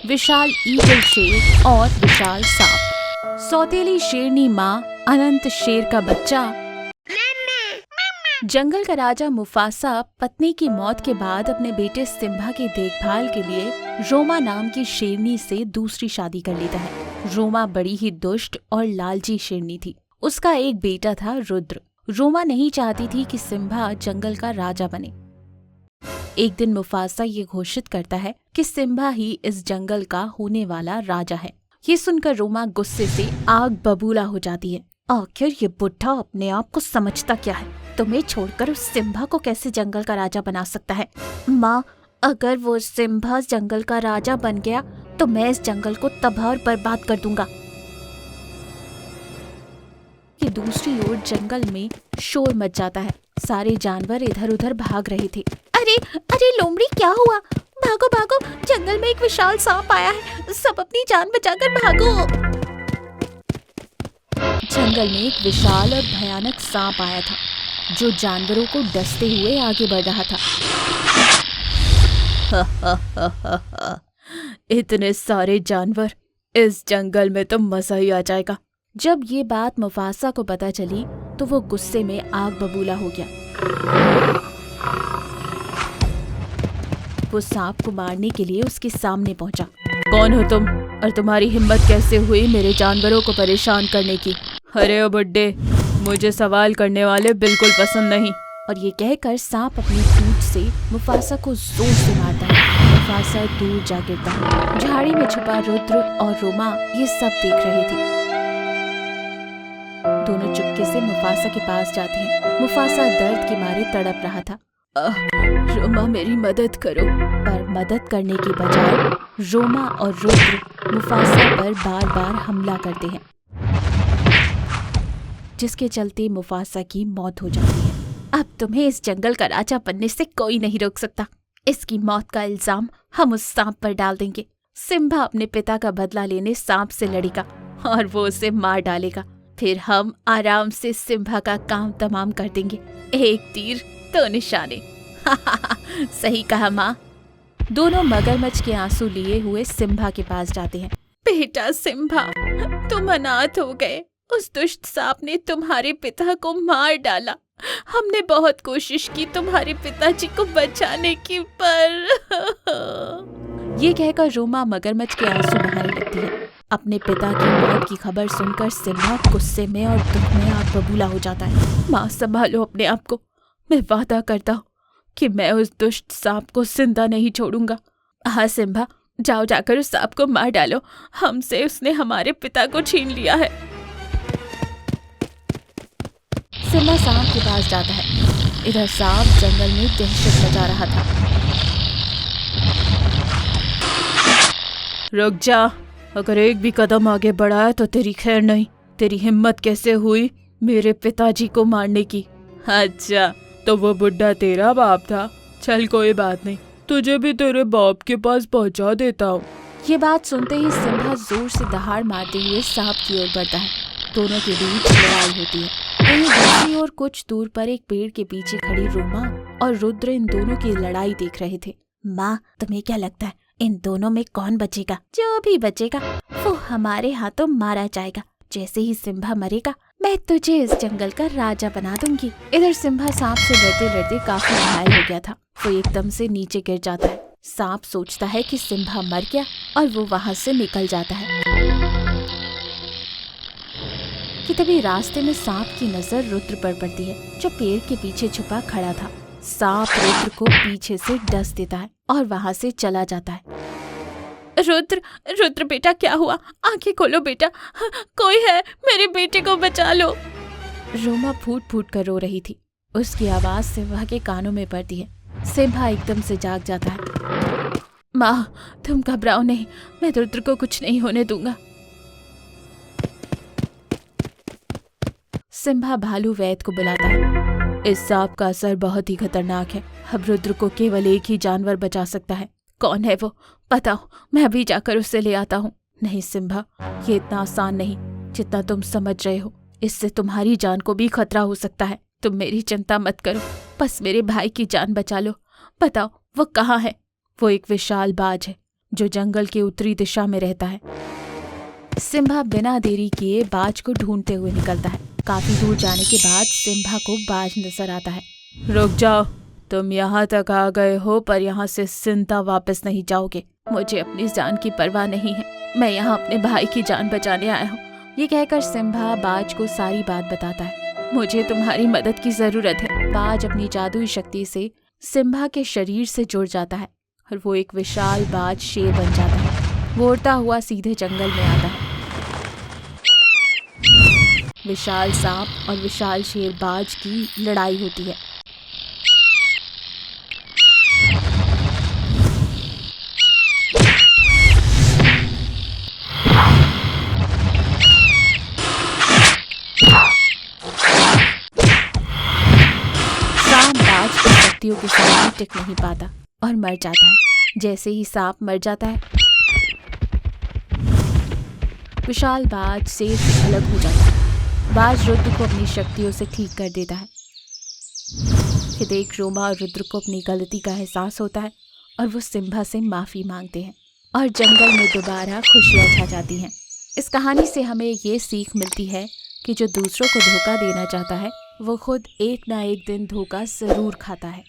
विशाल eagle शेर और विशाल सांप। सौतेली शेरनी माँ, अनंत शेर का बच्चा। जंगल का राजा मुफासा पत्नी की मौत के बाद अपने बेटे सिम्बा की देखभाल के लिए रोमा नाम की शेरनी से दूसरी शादी कर लेता है। रोमा बड़ी ही दुष्ट और लालची शेरनी थी। उसका एक बेटा था रुद्र। रोमा नहीं चाहती थी कि सिम्बा जंगल का राजा बने। एक दिन मुफासा ये घोषित करता है कि सिम्बा ही इस जंगल का होने वाला राजा है। ये सुनकर रोमा गुस्से से आग बबूला हो जाती है। आखिर ये बुढ़ा अपने आप को समझता क्या है? तुम्हें छोड़कर उस सिम्बा को कैसे जंगल का राजा बना सकता है? माँ, अगर वो सिम्बा जंगल का राजा बन गया तो मैं इस जंगल को तबाह और बर्बाद कर दूंगा। कि दूसरी ओर जंगल में शोर मच जाता है। सारे जानवर इधर उधर भाग रहे थे। अरे अरे लोमड़ी, क्या हुआ? भागो भागो, जंगल में एक विशाल सांप आया है, सब अपनी जान बचाकर भागो। जंगल में एक विशाल और भयानक सांप आया था जो जानवरों को डसते हुए आगे बढ़ रहा था। इतने सारे जानवर इस जंगल में तो मजा ही आ जाएगा। जब ये बात मुफासा को पता चली तो वो गुस्से में आग बबूला हो गया। वो सांप को मारने के लिए उसके सामने पहुंचा। कौन हो तुम और तुम्हारी हिम्मत कैसे हुई मेरे जानवरों को परेशान करने की? अरे ओ बुड्ढे, मुझे सवाल करने वाले बिल्कुल पसंद नहीं। और ये कहकर सांप अपनी पूंछ से मुफासा को जोर से मारता है। मुफासा दूर जा गिरता है। झाड़ी में छुपा रुद्र और रोमा ये सब देख रहे थे। दोनों चुपके से मुफासा के पास जाते हैं। मुफासा दर्द के मारे तड़प रहा था। रोमा, मेरी मदद करो। पर मदद करने की बजाय रोमा और रुद्र मुफासा पर बार बार हमला करते हैं, जिसके चलते मुफासा की मौत हो जाती है। अब तुम्हें इस जंगल का राजा बनने से कोई नहीं रोक सकता। इसकी मौत का इल्जाम हम उस सांप पर डाल देंगे। सिम्बा अपने पिता का बदला लेने सांप से लड़ेगा और वो उसे मार डालेगा। फिर हम आराम से सिम्बा का काम तमाम कर देंगे। एक तीर दो निशाने। सही कहा माँ। दोनों मगरमच्छ के आंसू लिए हुए सिम्बा के पास जाते हैं। बेटा सिम्बा, तुम अनाथ हो गए। उस दुष्ट सांप ने तुम्हारे पिता को मार डाला। हमने बहुत कोशिश की तुम्हारे पिताजी को बचाने की, पर ये कहकर रोमा मगरमच्छ के आंसू बहाने लगती है। अपने पिता की मौत की खबर सुनकर सिम्बा गुस्से में और दुख में आग बबूला हो जाता है। माँ, संभालो अपने आप को। मैं वादा करता हूँ कि मैं उस दुष्ट सांप को जिंदा नहीं छोड़ूंगा। हाँ सिम्बा, जाओ जाकर उस सांप को मार डालो। हमसे उसने हमारे पिता को छीन लिया है। सिम्बा सांप के पास जाता है। इधर सांप जंगल में दहशत मचा रहा था। रुक जा, अगर एक भी कदम आगे बढ़ा है तो तेरी खैर नहीं। तेरी हिम्मत कैसे हुई मेरे पिताजी को मारने की? अच्छा, तो वो बुड्ढा तेरा बाप था? चल कोई बात नहीं, तुझे भी तेरे बाप के पास पहुंचा देता हूँ। ये बात सुनते ही सिम्बा जोर से दहाड़ मारते हुए सांप की ओर बढ़ता है। दोनों के बीच लड़ाई होती है। वहीं दूसरी ओर कुछ दूर पर एक पेड़ के पीछे खड़ी रोमा और रुद्र इन दोनों की लड़ाई देख रहे थे। माँ, तुम्हें क्या लगता है इन दोनों में कौन बचेगा? जो भी बचेगा वो हमारे हाथों मारा जाएगा। जैसे ही सिम्बा मरेगा मैं तुझे इस जंगल का राजा बना दूंगी। इधर सिम्बा सांप से लड़ते लड़ते काफी घायल हो गया था। वो एकदम से नीचे गिर जाता है। सांप सोचता है कि सिम्बा मर गया और वो वहाँ से निकल जाता है कि तभी रास्ते में सांप की नजर रुद्र पर पड़ती है, जो पेड़ के पीछे छुपा खड़ा था। सांप रुद्र को पीछे से डस देता है और वहाँ से चला जाता है। रुद्र, रुद्र बेटा, क्या हुआ? आंखें खोलो बेटा, कोई है, मेरे बेटे को बचा लो। रोमा फूट फूट कर रो रही थी। उसकी आवाज सिम्बा के कानों में पड़ती है। सिम्बा एकदम से जाग जाता है। माँ, तुम घबराओ नहीं, मैं रुद्र को कुछ नहीं होने दूंगा। सिम्बा भालू वैद को बुलाता है। इस सांप का असर बहुत ही खतरनाक है। अब रुद्र को केवल एक ही जानवर बचा सकता है। कौन है वो? बताओ, मैं अभी जाकर उसे ले आता हूँ। नहीं सिम्बा, ये इतना आसान नहीं जितना तुम समझ रहे हो। इससे तुम्हारी जान को भी खतरा हो सकता है। तुम मेरी चिंता मत करो, बस मेरे भाई की जान बचा लो। बताओ वो कहाँ है? वो एक विशाल बाज है, जो जंगल के उत्तरी दिशा में रहता है। सिम्बा बिना देरी किए बाज को ढूंढते हुए निकलता है। काफी दूर जाने के बाद सिम्बा को बाज नजर आता है। रुक जाओ, तुम यहाँ तक आ गए हो पर यहाँ से जिंदा वापस नहीं जाओगे। मुझे अपनी जान की परवाह नहीं है, मैं यहाँ अपने भाई की जान बचाने आया हूँ। ये कहकर सिम्बा बाज को सारी बात बताता है। मुझे तुम्हारी मदद की जरूरत है। बाज अपनी जादुई शक्ति से सिम्बा के शरीर से जुड़ जाता है और वो एक विशाल बाज शेर बन जाता है। वो उड़ता हुआ सीधे जंगल में आता है। विशाल सांप और विशाल शेर बाज की लड़ाई होती है। सांप बाज की शक्तियों के सामने टिक नहीं पाता और मर जाता है। जैसे ही सांप मर जाता है, विशाल बाज शेर से अलग हो जाता है। बाज रुद्र को अपनी शक्तियों से ठीक कर देता है। ये देख रोमा और रुद्र को अपनी गलती का एहसास होता है और वो सिम्बा से माफी मांगते हैं और जंगल में दोबारा खुशियां छा जाती हैं। इस कहानी से हमें ये सीख मिलती है कि जो दूसरों को धोखा देना चाहता है वो खुद एक ना एक दिन धोखा जरूर खाता है।